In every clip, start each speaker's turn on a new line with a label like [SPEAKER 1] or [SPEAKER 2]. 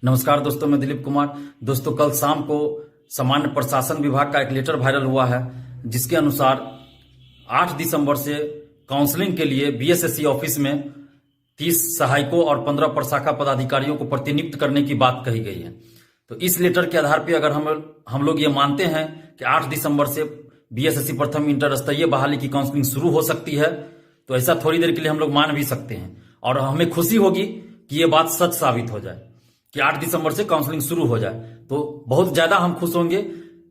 [SPEAKER 1] नमस्कार दोस्तों, मैं दिलीप कुमार। दोस्तों, कल शाम को सामान्य प्रशासन विभाग का एक लेटर वायरल हुआ है, जिसके अनुसार 8 दिसंबर से काउंसलिंग के लिए बीएसएससी ऑफिस में 30 सहायकों और 15 प्रशाखा पदाधिकारियों को प्रतिनियुक्त करने की बात कही गई है। तो इस लेटर के आधार पर अगर हम लोग ये मानते हैं कि 8 दिसंबर से बीएसएससी प्रथम इंटर स्तरीय बहाली की काउंसलिंग शुरू हो सकती है, तो ऐसा थोड़ी देर के लिए हम लोग मान भी सकते हैं और हमें खुशी होगी कि ये बात सच साबित हो जाए कि 8 दिसंबर से काउंसलिंग शुरू हो जाए। तो बहुत ज्यादा हम खुश होंगे,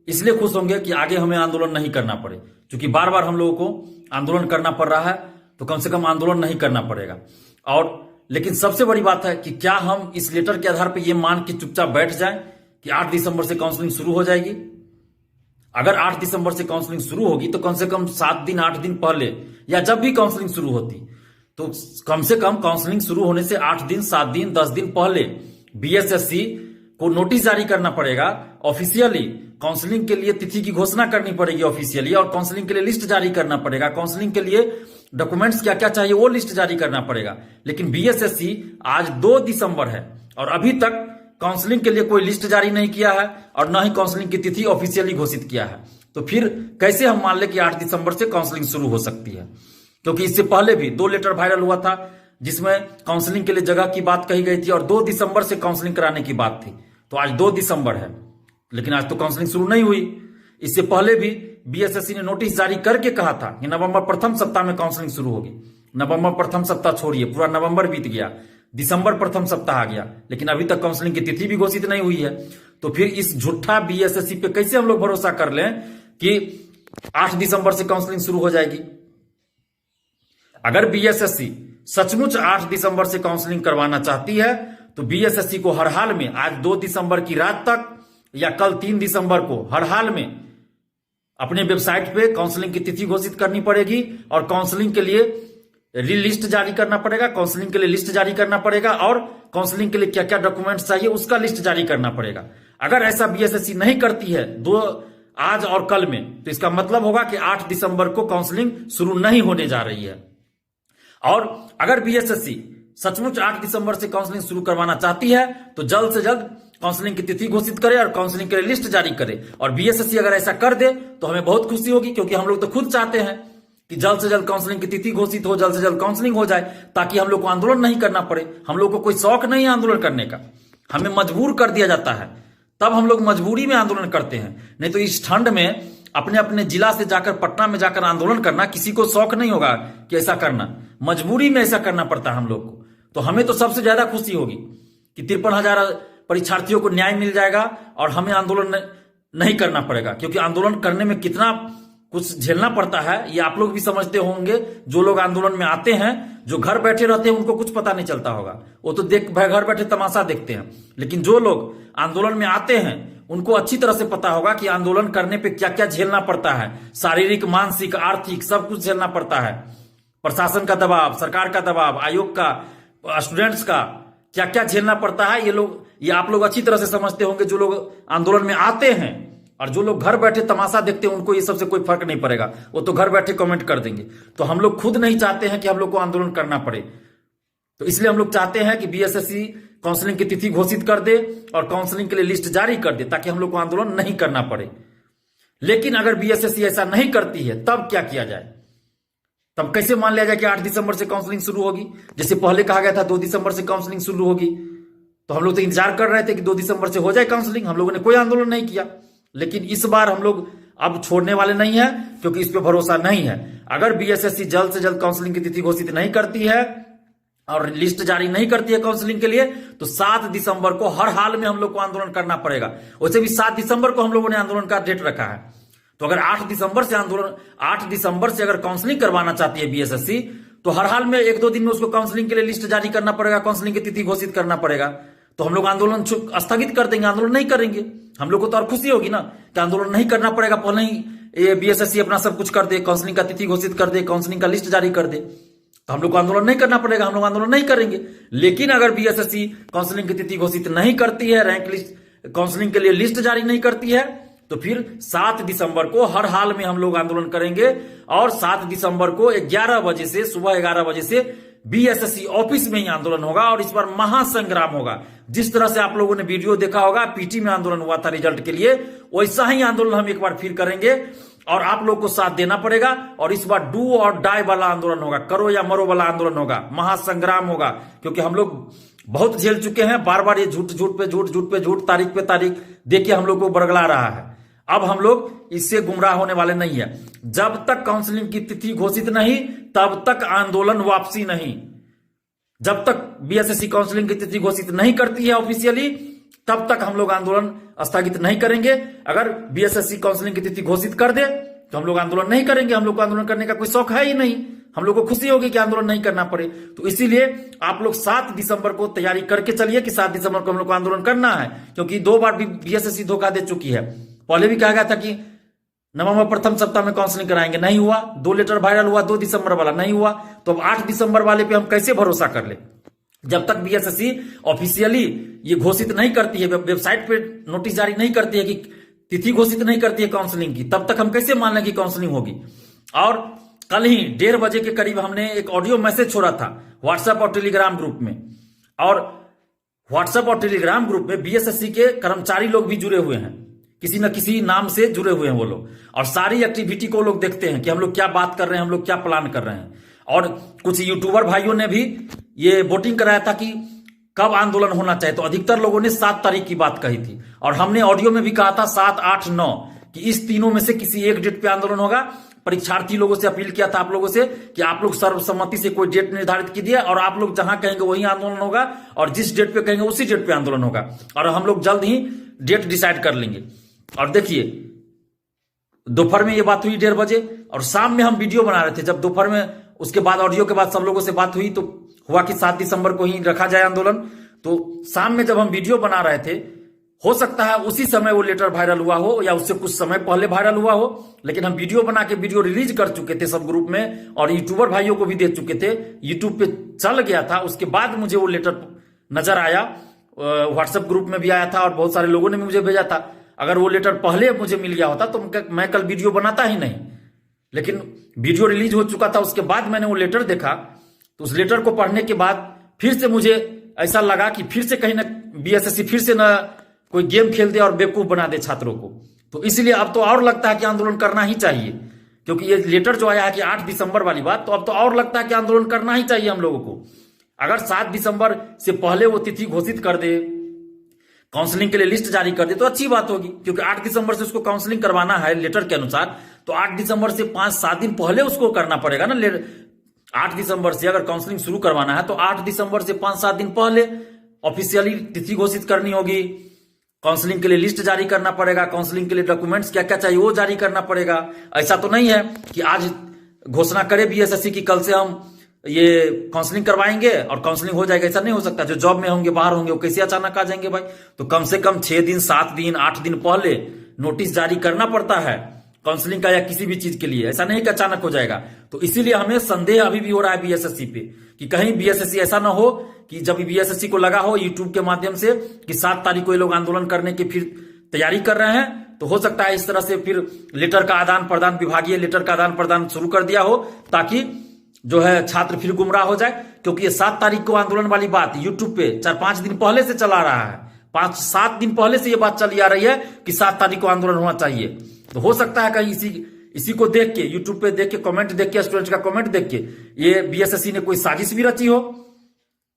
[SPEAKER 1] इसलिए खुश होंगे कि आगे हमें आंदोलन नहीं करना पड़े, क्योंकि बार बार हम लोगों को आंदोलन करना पड़ रहा है, तो कम से कम आंदोलन नहीं करना पड़ेगा। और लेकिन सबसे बड़ी बात है कि क्या हम इस लेटर के आधार पर यह मान के चुपचाप बैठ जाएं कि 8 दिसंबर से काउंसलिंग शुरू हो जाएगी। अगर 8 दिसंबर से काउंसलिंग शुरू होगी तो कम से कम 7 दिन 8 दिन पहले या जब भी काउंसलिंग शुरू होती, तो कम से कम काउंसलिंग शुरू होने से 8 दिन 7 दिन 10 दिन पहले बीएसएससी को नोटिस जारी करना पड़ेगा। ऑफिशियली काउंसलिंग के लिए तिथि की घोषणा करनी पड़ेगी ऑफिशियली, और काउंसलिंग के लिए लिस्ट जारी करना पड़ेगा। काउंसलिंग के लिए डॉक्यूमेंट्स क्या क्या चाहिए वो लिस्ट जारी करना पड़ेगा। लेकिन बीएसएससी आज 2 दिसंबर है और अभी तक काउंसलिंग के लिए कोई लिस्ट जारी नहीं किया है और न ही काउंसलिंग की तिथि ऑफिशियली घोषित किया है। तो फिर कैसे हम मान ले कि 8 दिसंबर से काउंसलिंग शुरू हो सकती है? क्योंकि इससे पहले भी 2 लेटर वायरल हुआ था, जिसमें काउंसलिंग के लिए जगह की बात कही गई थी और 2 दिसंबर से काउंसलिंग कराने की बात थी। तो आज 2 दिसंबर है, लेकिन आज तो काउंसलिंग शुरू नहीं हुई। इससे पहले भी बीएसएससी ने नोटिस जारी करके कहा था कि नवंबर प्रथम सप्ताह में काउंसलिंग शुरू होगी। नवंबर प्रथम सप्ताह छोड़िए, पूरा नवंबर बीत गया, दिसंबर प्रथम सप्ताह आ गया, लेकिन अभी तक काउंसलिंग की तिथि भी घोषित नहीं हुई है। तो फिर इस झूठा बीएसएससी पे कैसे हम लोग भरोसा कर लें कि 8 दिसंबर से काउंसलिंग शुरू हो जाएगी? अगर बीएसएससी सचमुच 8 दिसंबर से काउंसलिंग करवाना चाहती है तो बीएसएससी को हर हाल में आज 2 दिसंबर की रात तक या कल 3 दिसंबर को हर हाल में अपने वेबसाइट पे काउंसलिंग की तिथि घोषित करनी पड़ेगी और काउंसलिंग के लिए लिस्ट जारी करना पड़ेगा। काउंसलिंग के लिए लिस्ट जारी करना पड़ेगा और काउंसलिंग के लिए क्या क्या डॉक्यूमेंट्स चाहिए उसका लिस्ट जारी करना पड़ेगा। अगर ऐसा बीएसएससी नहीं करती है आज और कल में, तो इसका मतलब होगा कि 8 दिसंबर को काउंसलिंग शुरू नहीं होने जा रही है। और अगर बीएसएससी सचमुच 8 दिसंबर से काउंसलिंग शुरू करवाना चाहती है तो जल्द से जल्द काउंसलिंग की तिथि घोषित करे और काउंसलिंग के लिए लिस्ट जारी करे। और बीएसएससी अगर ऐसा कर दे तो हमें बहुत खुशी होगी, क्योंकि हम लोग तो खुद चाहते हैं कि जल्द से जल्द काउंसलिंग की तिथि घोषित हो, जल्द से जल्द काउंसलिंग हो जाए, ताकि हम लोग को आंदोलन नहीं करना पड़े। हम लोग को कोई शौक नहीं है आंदोलन करने का, हमें मजबूर कर दिया जाता है, तब हम लोग मजबूरी में आंदोलन करते हैं। नहीं तो इस ठंड में अपने अपने जिला से जाकर पटना में जाकर आंदोलन करना किसी को शौक नहीं होगा कि ऐसा करना, मजबूरी में ऐसा करना पड़ता है हम लोग को। तो हमें तो सबसे ज्यादा खुशी होगी कि 53,000 परीक्षार्थियों को न्याय मिल जाएगा और हमें आंदोलन नहीं करना पड़ेगा। क्योंकि आंदोलन करने में कितना कुछ झेलना पड़ता है ये आप लोग भी समझते होंगे। जो लोग आंदोलन में आते हैं, जो घर बैठे रहते हैं, उनको कुछ पता नहीं चलता होगा, वो तो घर बैठे तमाशा देखते हैं। लेकिन जो लोग आंदोलन में आते हैं उनको अच्छी तरह से पता होगा कि आंदोलन करने पे क्या क्या झेलना पड़ता है। शारीरिक, मानसिक, आर्थिक सब कुछ झेलना पड़ता है। प्रशासन का दबाव, सरकार का दबाव, आयोग का, स्टूडेंट्स का क्या क्या झेलना पड़ता है, ये आप लोग अच्छी तरह से समझते होंगे। जो लोग आंदोलन में आते हैं और जो लोग घर बैठे तमाशा देखते हैं, उनको ये सबसे कोई फर्क नहीं पड़ेगा, वो तो घर बैठे कमेंट कर देंगे। तो हम लोग खुद नहीं चाहते हैं कि हम लोग को आंदोलन करना पड़े, तो इसलिए हम लोग चाहते हैं कि बीएसएससी काउंसलिंग की तिथि घोषित कर दे और काउंसलिंग के लिए लिस्ट जारी कर दे, ताकि हम लोग को आंदोलन नहीं करना पड़े। लेकिन अगर बीएसएससी ऐसा नहीं करती है तब क्या किया जाए? तब कैसे मान लिया जाए कि 8 दिसंबर से काउंसलिंग शुरू होगी? जैसे पहले कहा गया था 2 दिसंबर से काउंसलिंग शुरू होगी, तो हम लोग तो इंतजार कर रहे थे कि 2 दिसंबर से हो जाए काउंसलिंग। हम लोगों ने कोई आंदोलन नहीं किया। लेकिन इस बार हम लोग अब छोड़ने वाले नहीं है, क्योंकि इस पे भरोसा नहीं है। अगर बीएसएससी जल्द से जल्द काउंसलिंग की तिथि घोषित नहीं करती है और लिस्ट जारी नहीं करती है काउंसलिंग के लिए, तो 7 दिसंबर को हर हाल में हम लोग को आंदोलन करना पड़ेगा। वैसे भी 7 दिसंबर को हम लोगों ने आंदोलन का डेट रखा है। तो अगर 8 दिसंबर से अगर काउंसलिंग करवाना चाहती है बीएसएससी, तो हर हाल में 1-2 दिन में उसको काउंसलिंग के लिए लिस्ट जारी करना पड़ेगा, काउंसलिंग की तिथि घोषित करना पड़ेगा। तो हम लोग आंदोलन स्थगित कर देंगे, आंदोलन नहीं करेंगे। हम लोग को तो और खुशी होगी ना कि आंदोलन नहीं करना पड़ेगा, पहले ही ये बीएसएससी अपना सब कुछ कर दे, काउंसलिंग का तिथि घोषित कर दे, काउंसलिंग का लिस्ट जारी कर दे, तो हम लोग को आंदोलन नहीं करना पड़ेगा, हम लोग आंदोलन नहीं करेंगे। लेकिन अगर बीएसएससी काउंसलिंग की तिथि घोषित नहीं करती है, रैंक लिस्ट काउंसलिंग के लिए लिस्ट जारी नहीं करती है, तो फिर 7 दिसंबर को हर हाल में हम लोग आंदोलन करेंगे। और 7 दिसंबर को 11 बजे से, सुबह 11 बजे से बीएसएससी ऑफिस में ही आंदोलन होगा और इस बार महासंग्राम होगा। जिस तरह से आप लोगों ने वीडियो देखा होगा, पीटी में आंदोलन हुआ था रिजल्ट के लिए, वैसा ही आंदोलन हम एक बार फिर करेंगे और आप लोग को साथ देना पड़ेगा। और इस बार डू और डाई वाला आंदोलन होगा, करो या मरो वाला आंदोलन होगा, महासंग्राम होगा। क्योंकि हम लोग बहुत झेल चुके हैं, बार बार ये झूठ झूठ पे झूठ, झूठ पे झूठ, तारीख पे तारीख देखिए हम लोग को बरगला रहा है। अब हम लोग इससे गुमराह होने वाले नहीं है। जब तक काउंसलिंग की तिथि घोषित नहीं, तब तक आंदोलन वापसी नहीं। जब तक बीएसएससी काउंसलिंग की तिथि घोषित नहीं करती है ऑफिशियली, तब तक हम लोग आंदोलन स्थगित नहीं करेंगे। अगर बीएसएससी काउंसलिंग की तिथि घोषित कर दे तो हम लोग आंदोलन नहीं करेंगे। हम लोग को आंदोलन करने का कोई शौक है ही नहीं, हम लोग को खुशी होगी कि आंदोलन नहीं करना पड़े। तो इसीलिए आप लोग 7 दिसंबर को तैयारी करके चलिए कि 7 दिसंबर को हम लोग को आंदोलन करना है। क्योंकि 2 बार भी बीएसएससी धोखा दे चुकी है। पहले भी कहा गया था कि नवंबर प्रथम सप्ताह में काउंसलिंग कराएंगे, नहीं हुआ। 2 लेटर वायरल हुआ 2 दिसंबर वाला, नहीं हुआ। तो अब 8 दिसंबर वाले पे हम कैसे भरोसा कर ले? जब तक बीएसएससी ऑफिशियली ये घोषित नहीं करती है, वेबसाइट पे नोटिस जारी नहीं करती है कि तिथि घोषित नहीं करती है काउंसलिंग की, तब तक हम कैसे मान लें कि काउंसलिंग होगी? और कल ही 1:30 बजे के करीब हमने एक ऑडियो मैसेज छोड़ा था व्हाट्सएप और टेलीग्राम ग्रुप में, और व्हाट्सएप और टेलीग्राम ग्रुप में बीएसएससी के कर्मचारी लोग भी जुड़े हुए हैं, किसी न किसी नाम से जुड़े हुए हैं वो लोग, और सारी एक्टिविटी को लोग देखते हैं कि हम लोग क्या बात कर रहे हैं, हम लोग क्या प्लान कर रहे हैं। और कुछ यूट्यूबर भाइयों ने भी ये वोटिंग कराया था कि कब आंदोलन होना चाहिए, तो अधिकतर लोगों ने 7 तारीख की बात कही थी। और हमने ऑडियो में भी कहा था 7, 8, 9 कि इस तीनों में से किसी एक डेट पे आंदोलन होगा। परीक्षार्थी लोगों से अपील किया था आप लोगों से कि आप लोग सर्वसम्मति से कोई डेट निर्धारित कीजिए और आप लोग जहां कहेंगे वही आंदोलन होगा, और जिस डेट पे कहेंगे उसी डेट पे आंदोलन होगा, और हम लोग जल्द ही डेट डिसाइड कर लेंगे। और देखिए दोपहर में ये बात हुई 1:30 बजे, और शाम में हम वीडियो बना रहे थे। जब दोपहर में उसके बाद ऑडियो के बाद सब लोगों से बात हुई तो हुआ कि 7 दिसंबर को ही रखा जाए आंदोलन। तो शाम में जब हम वीडियो बना रहे थे, हो सकता है उसी समय वो लेटर वायरल हुआ हो या उससे कुछ समय पहले वायरल हुआ हो, लेकिन हम वीडियो बना के वीडियो रिलीज कर चुके थे सब ग्रुप में, और यूट्यूबर भाइयों को भी दे चुके थे। यूट्यूब पे चल गया था, उसके बाद मुझे वो लेटर नजर आया, व्हाट्सएप ग्रुप में भी आया था और बहुत सारे लोगों ने भी मुझे भेजा था। अगर वो लेटर पहले मुझे मिल गया होता तो मैं कल वीडियो बनाता ही नहीं, लेकिन वीडियो रिलीज हो चुका था। उसके बाद मैंने वो लेटर देखा, तो उस लेटर को पढ़ने के बाद फिर से मुझे ऐसा लगा कि फिर से कहीं ना बीएसएससी फिर से ना कोई गेम खेल दे और बेवकूफ बना दे छात्रों को। तो इसलिए अब तो और लगता है कि आंदोलन करना ही चाहिए, क्योंकि ये लेटर जो आया है कि 8 दिसंबर वाली बात, तो अब तो और लगता है कि आंदोलन करना ही चाहिए हम लोगों को। अगर 7 दिसंबर से पहले वो तिथि घोषित कर दे, काउंसलिंग के लिए लिस्ट जारी कर दे, तो अच्छी बात होगी। क्योंकि 8 दिसंबर से उसको काउंसलिंग करवाना है लेटर के अनुसार, तो 8 दिसंबर से 5-7 दिन पहले उसको करना पड़ेगा ना। 8 दिसंबर से अगर काउंसलिंग शुरू करवाना है तो 8 दिसंबर से 5-7 दिन पहले ऑफिशियली तिथि घोषित करनी होगी। काउंसलिंग के लिए लिस्ट जारी करना पड़ेगा, काउंसलिंग के लिए डॉक्यूमेंट्स क्या क्या चाहिए वो जारी करना पड़ेगा। ऐसा तो नहीं है कि आज घोषणा करे बीएसएससी की कल से हम ये काउंसलिंग करवाएंगे और काउंसलिंग हो जाएगा, ऐसा नहीं हो सकता। जो जॉब में होंगे, बाहर होंगे, वो कैसे अचानक आ जाएंगे भाई? तो कम से कम 6 दिन, 7 दिन, 8 दिन पहले नोटिस जारी करना पड़ता है काउंसलिंग का या किसी भी चीज के लिए। ऐसा नहीं कि अचानक हो जाएगा। तो इसीलिए हमें संदेह अभी भी हो रहा है बीएसएससी पे कि कहीं बीएसएससी ऐसा ना हो कि जब बीएसएससी को लगा हो यूट्यूब के माध्यम से कि 7 तारीख को ये लोग आंदोलन करने की फिर तैयारी कर रहे हैं, तो हो सकता है इस तरह से फिर लेटर का आदान प्रदान, विभागीय लेटर का आदान प्रदान शुरू कर दिया हो, ताकि जो है छात्र फिर गुमराह हो जाए। क्योंकि ये 7 तारीख को आंदोलन वाली बात यूट्यूब पे 4-5 दिन पहले से चला रहा है, 5-7 दिन पहले से ये बात चली आ रही है कि 7 तारीख को आंदोलन होना चाहिए। तो हो सकता है कहीं इसी को देख के, यूट्यूब पे देख के, कमेंट देख के, स्टूडेंट्स का कमेंट देख के ये बीएसएससी ने कोई साजिश भी रची हो।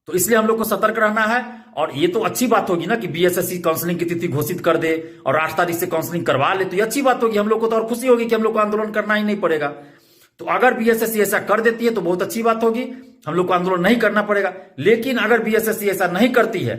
[SPEAKER 1] तो इसलिए हम लोग को सतर्क रहना है। और ये तो अच्छी बात होगी ना कि बीएसएससी काउंसलिंग की तिथि घोषित कर दे और 8 तारीख से काउंसलिंग करवा ले, तो ये अच्छी बात होगी। हम लोग को तो और खुशी होगी कि हम लोग को आंदोलन करना ही नहीं पड़ेगा। तो अगर बीएसएससी ऐसा कर देती है तो बहुत अच्छी बात होगी, हम लोग को आंदोलन नहीं करना पड़ेगा। लेकिन अगर बीएसएससी ऐसा नहीं करती है,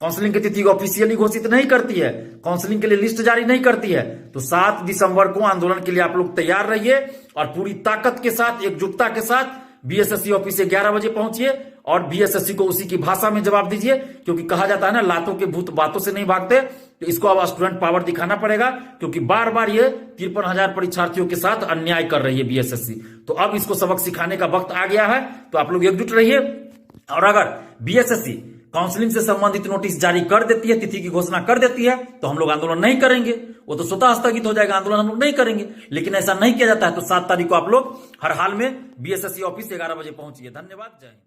[SPEAKER 1] काउंसलिंग की तिथि को ऑफिशियली घोषित नहीं करती है, काउंसलिंग के लिए लिस्ट जारी नहीं करती है, तो 7 दिसंबर को आंदोलन के लिए आप लोग तैयार रहिए और पूरी ताकत के साथ, एकजुटता के साथ बीएसएससी ऑफिस से 11 बजे पहुंचिए और बीएसएससी को उसी की भाषा में जवाब दीजिए। क्योंकि कहा जाता है ना, लातों के भूत बातों से नहीं भागते। तो इसको अब स्टूडेंट पावर दिखाना पड़ेगा, क्योंकि बार बार ये 53,000 परीक्षार्थियों के साथ अन्याय कर रही है बीएसएससी। तो अब इसको सबक सिखाने का वक्त आ गया है। तो आप लोग एकजुट रहिए। और अगर बीएसएससी काउंसलिंग से संबंधित नोटिस जारी कर देती है, तिथि की घोषणा कर देती है, तो हम लोग आंदोलन नहीं करेंगे, वो तो स्वतः स्थगित हो जाएगा, आंदोलन हम लोग नहीं करेंगे। लेकिन ऐसा नहीं किया जाता है तो 7 तारीख को आप लोग हर हाल में बीएसएससी ऑफिस 11 बजे पहुंचिए। धन्यवाद, जय हिंद।